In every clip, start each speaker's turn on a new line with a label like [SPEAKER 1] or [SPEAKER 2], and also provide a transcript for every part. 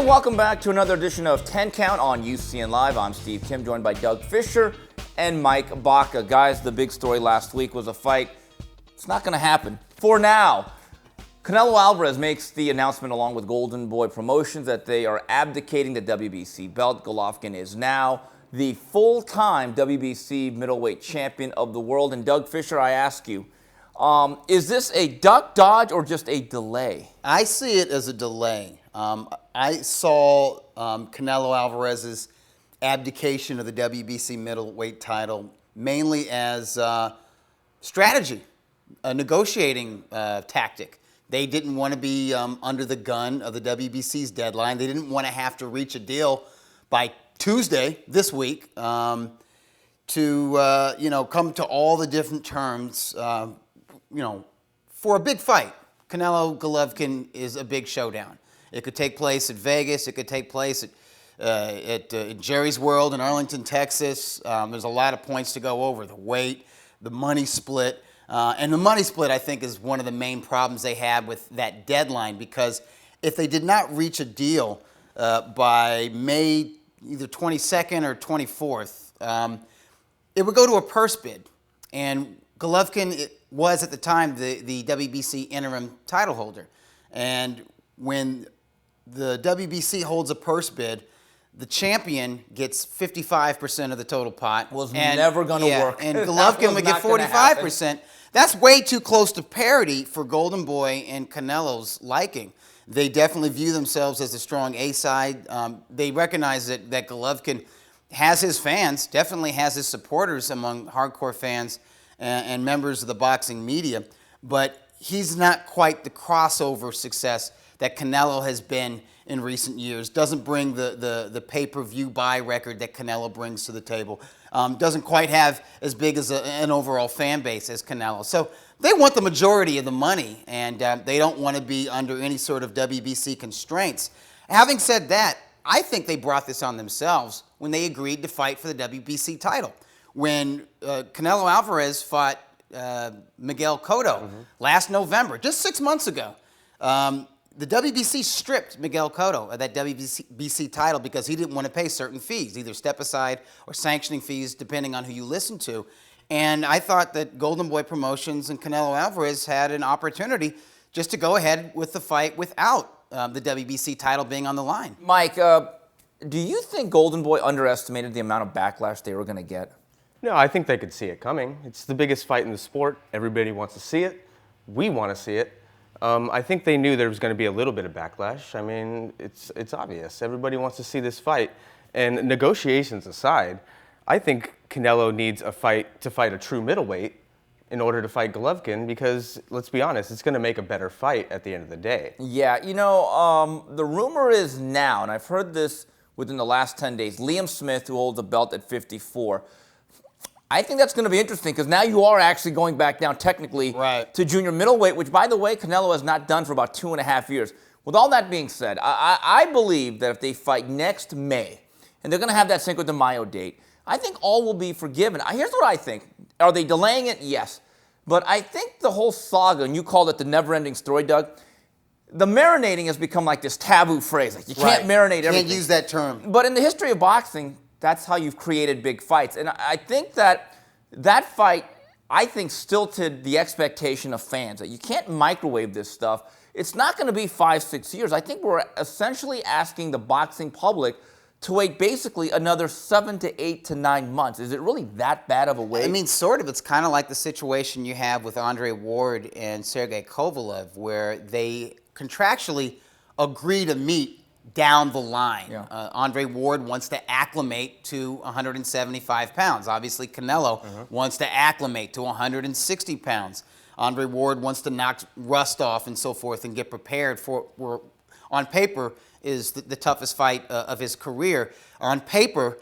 [SPEAKER 1] And welcome back to another edition of 10 Count on UCN Live. I'm Steve Kim, joined by Doug Fischer and Mike Baca. Guys, the big story last week was a fight. It's not going to happen for now. Canelo Alvarez makes the announcement along with Goldenboy Promotions that they are abdicating the WBC belt. Golovkin is now the full-time WBC middleweight champion of the world. And Doug Fischer, I ask you, is this a duck, dodge, or just a delay?
[SPEAKER 2] I see it as a delay. I saw Canelo Alvarez's abdication of the WBC middleweight title mainly as strategy, a negotiating tactic. They didn't want to be under the gun of the WBC's deadline. They didn't want to have to reach a deal by Tuesday this week to come to all the different terms for a big fight. Canelo Golovkin is a big showdown. It could take place at Vegas. It could take place at Jerry's World in Arlington, Texas. There's a lot of points to go over: the weight, the money split. And the money split, I think, is one of the main problems they had with that deadline, because if they did not reach a deal by May either 22nd or 24th, it would go to a purse bid. And Golovkin was, at the time, the WBC interim title holder. And when the WBC holds a purse bid, the champion gets 55% of the total pot.
[SPEAKER 1] Never going to work.
[SPEAKER 2] And Golovkin would get 45%. That's way too close to parity for Goldenboy and Canelo's liking. They definitely view themselves as a strong A side. They recognize that Golovkin has his fans, definitely has his supporters among hardcore fans and members of the boxing media, but he's not quite the crossover success that Canelo has been in recent years. Doesn't bring the pay-per-view buy record that Canelo brings to the table. Doesn't quite have as big as an overall fan base as Canelo. So they want the majority of the money, and they don't want to be under any sort of WBC constraints. Having said that, I think they brought this on themselves when they agreed to fight for the WBC title. When Canelo Alvarez fought Miguel Cotto last November, just 6 months ago, the WBC stripped Miguel Cotto of that WBC title because he didn't want to pay certain fees, either step-aside or sanctioning fees, depending on who you listen to. And I thought that Goldenboy Promotions and Canelo Alvarez had an opportunity just to go ahead with the fight without the WBC title being on the line.
[SPEAKER 1] Mike, do you think Goldenboy underestimated the amount of backlash they were going to get?
[SPEAKER 3] No, I think they could see it coming. It's the biggest fight in the sport. Everybody wants to see it. We want to see it. I think they knew there was going to be a little bit of backlash. I mean, it's obvious. Everybody wants to see this fight. And negotiations aside, I think Canelo needs a fight to fight a true middleweight in order to fight Golovkin, because, let's be honest, it's going to make a better fight at the end of the day.
[SPEAKER 1] Yeah, the rumor is now, and I've heard this within the last 10 days, Liam Smith, who holds the belt at 54, I think that's going to be interesting, because now you are actually going back down technically to junior middleweight, which, by the way, Canelo has not done for about 2.5 years. With all that being said, I believe that if they fight next May, and they're going to have that Cinco de Mayo date, I think all will be forgiven. Here's what I think. Are they delaying it? Yes. But I think the whole saga, and you called it the never-ending story, Doug, the marinating has become like this taboo phrase. Like, you can't marinate everything.
[SPEAKER 2] Can't use that term.
[SPEAKER 1] But in the history of boxing, that's how you've created big fights. And I think that fight, stilted the expectation of fans. That you can't microwave this stuff. It's not going to be 5-6 years. I think we're essentially asking the boxing public to wait basically another 7 to 8 to 9 months. Is it really that bad of a wait?
[SPEAKER 2] I mean, sort of. It's kind of like the situation you have with Andre Ward and Sergey Kovalev, where they contractually agree to meet down the line. Yeah. Andre Ward wants to acclimate to 175 pounds. Obviously, Canelo wants to acclimate to 160 pounds. Andre Ward wants to knock rust off and so forth and get prepared for on paper, is the toughest fight of his career. On paper,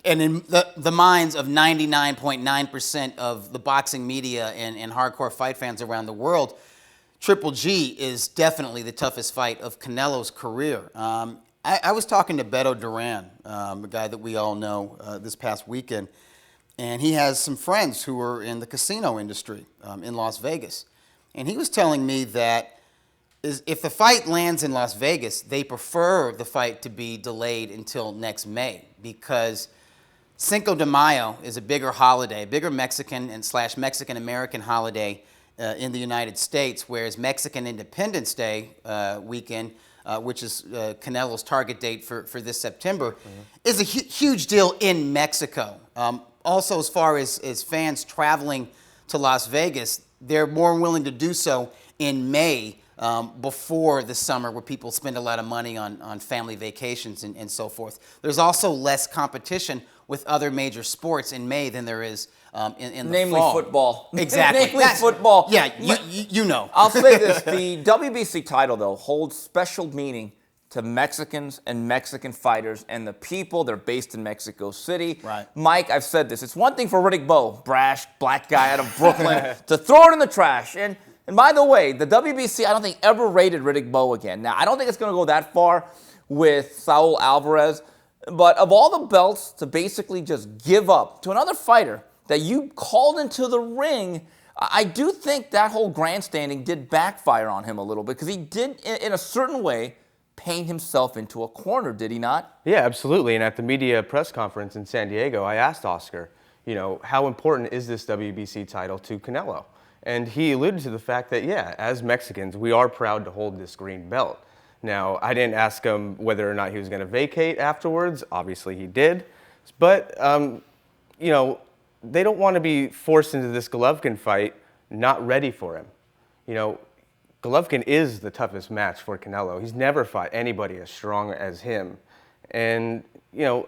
[SPEAKER 2] and in the minds of 99.9% of the boxing media and hardcore fight fans around the world, Triple G is definitely the toughest fight of Canelo's career. I was talking to Beto Duran, a guy that we all know, this past weekend, and he has some friends who are in the casino industry in Las Vegas. And he was telling me that is if the fight lands in Las Vegas, they prefer the fight to be delayed until next May because Cinco de Mayo is a bigger holiday, a bigger Mexican and / Mexican-American holiday in the United States, whereas Mexican Independence Day weekend, which is Canelo's target date for this September, is a huge deal in Mexico. Also, as far as fans traveling to Las Vegas, they're more willing to do so in May before the summer where people spend a lot of money on family vacations and so forth. There's also less competition with other major sports in May than there is in the
[SPEAKER 1] Namely
[SPEAKER 2] fall.
[SPEAKER 1] football.
[SPEAKER 2] Exactly.
[SPEAKER 1] Namely football.
[SPEAKER 2] Yeah, you know.
[SPEAKER 1] I'll say this. The WBC title, though, holds special meaning to Mexicans and Mexican fighters and the people. They're based in Mexico City.
[SPEAKER 2] Right.
[SPEAKER 1] Mike, I've said this. It's one thing for Riddick Bowe, brash, black guy out of Brooklyn, to throw it in the trash. And by the way, the WBC, I don't think ever rated Riddick Bowe again. Now, I don't think it's going to go that far with Saul Alvarez. But of all the belts to basically just give up to another fighter that you called into the ring, I do think that whole grandstanding did backfire on him a little bit because he did, in a certain way, paint himself into a corner, did he not?
[SPEAKER 3] Yeah, absolutely. And at the media press conference in San Diego, I asked Oscar, how important is this WBC title to Canelo? And he alluded to the fact that, yeah, as Mexicans, we are proud to hold this green belt. Now, I didn't ask him whether or not he was going to vacate afterwards. Obviously, he did. But, they don't want to be forced into this Golovkin fight not ready for him. Golovkin is the toughest match for Canelo. He's never fought anybody as strong as him. And,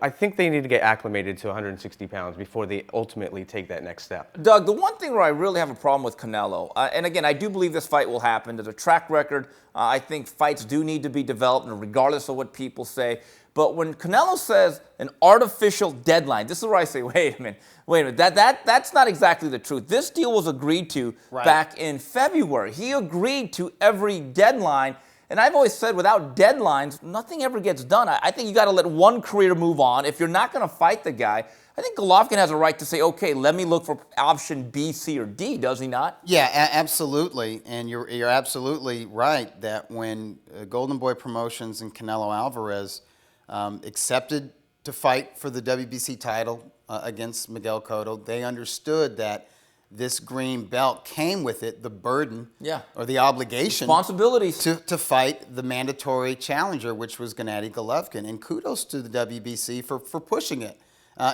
[SPEAKER 3] I think they need to get acclimated to 160 pounds before they ultimately take that next step.
[SPEAKER 1] Doug, the one thing where I really have a problem with Canelo, and again, I do believe this fight will happen. There's a track record. I think fights do need to be developed, regardless of what people say. But when Canelo says an artificial deadline, this is where I say, wait a minute, that's not exactly the truth. This deal was agreed to back in February. He agreed to every deadline. And I've always said without deadlines, nothing ever gets done. I think you got to let one career move on. If you're not going to fight the guy, I think Golovkin has a right to say, okay, let me look for option B, C, or D, does he not?
[SPEAKER 2] Yeah, absolutely. And you're absolutely right that when Goldenboy Promotions and Canelo Alvarez accepted to fight for the WBC title against Miguel Cotto, they understood that this green belt came with it the burden or the obligation
[SPEAKER 1] responsibilities
[SPEAKER 2] to fight the mandatory challenger, which was Gennady Golovkin. And kudos to the WBC for pushing it.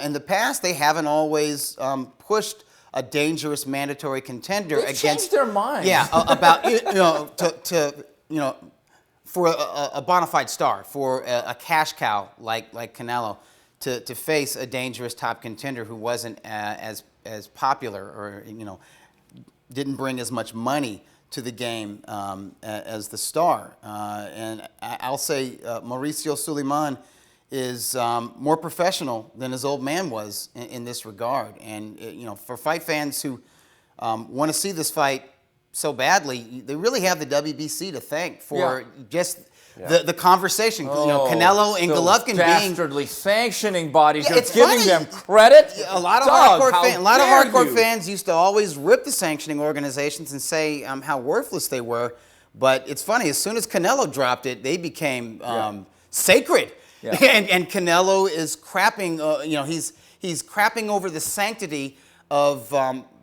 [SPEAKER 2] In the past, they haven't always pushed a dangerous mandatory contender
[SPEAKER 1] They've changed their minds.
[SPEAKER 2] Yeah, about for a bona fide star, for a cash cow like Canelo to face a dangerous top contender who wasn't as popular or didn't bring as much money to the game as the star. And I'll say Mauricio Suleiman is more professional than his old man was in this regard. And for fight fans who want to see this fight so badly, they really have the WBC to thank for just the conversation. Canelo and Golovkin
[SPEAKER 1] dastardly sanctioning bodies.
[SPEAKER 2] Yeah,
[SPEAKER 1] You're giving them credit.
[SPEAKER 2] A lot of hardcore fans used to always rip the sanctioning organizations and say how worthless they were. But it's funny, as soon as Canelo dropped it, they became sacred. Yeah. And Canelo is crapping. He's crapping over the sanctity of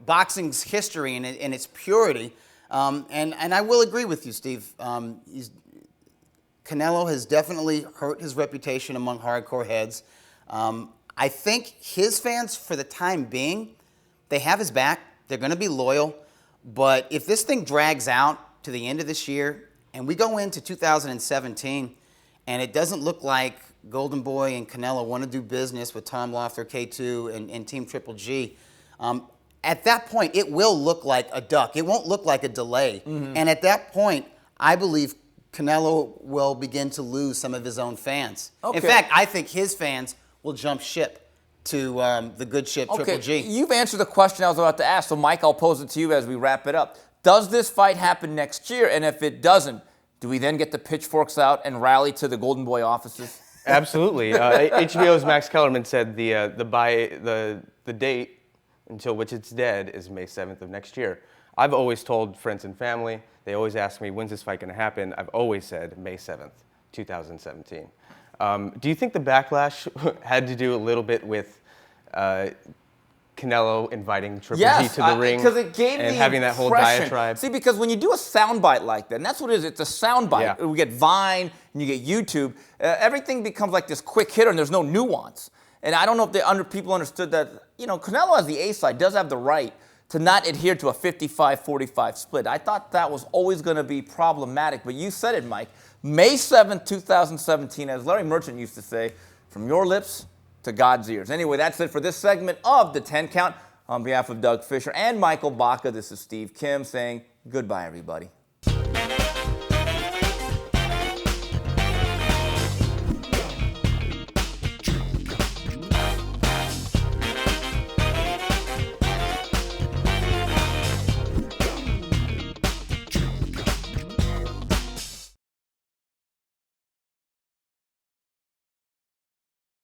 [SPEAKER 2] boxing's history and its purity. And I will agree with you, Steve. Canelo has definitely hurt his reputation among hardcore heads. I think his fans, for the time being, they have his back. They're going to be loyal. But if this thing drags out to the end of this year and we go into 2017 and it doesn't look like Goldenboy and Canelo want to do business with Tom Loeffler, K2, and Team Triple G, at that point, it will look like a duck. It won't look like a delay. Mm-hmm. And at that point, I believe Canelo will begin to lose some of his own fans. Okay. In fact, I think his fans will jump ship to the good ship Triple G.
[SPEAKER 1] You've answered the question I was about to ask, so Mike, I'll pose it to you as we wrap it up. Does this fight happen next year? And if it doesn't, do we then get the pitchforks out and rally to the Goldenboy offices?
[SPEAKER 3] Absolutely. HBO's Max Kellerman said the date until which it's dead is May 7th of next year. I've always told friends and family, they always ask me, when's this fight going to happen? I've always said May 7th, 2017. Do you think the backlash had to do a little bit with Canelo inviting Triple G to the ring
[SPEAKER 1] it gave
[SPEAKER 3] and
[SPEAKER 1] the
[SPEAKER 3] having that whole
[SPEAKER 1] impression.
[SPEAKER 3] diatribe?
[SPEAKER 1] See, because when you do a soundbite like that, and that's what it is, it's a soundbite.
[SPEAKER 3] Yeah.
[SPEAKER 1] We get Vine and you get YouTube. Everything becomes like this quick hitter and there's no nuance. And I don't know if people understood that, Canelo as the A side does have the right to not adhere to a 55-45 split. I thought that was always going to be problematic, but you said it, Mike. May 7th, 2017, as Larry Merchant used to say, from your lips to God's ears. Anyway, that's it for this segment of the 10 Count. On behalf of Doug Fischer and Michael Baca, this is Steve Kim saying goodbye, everybody.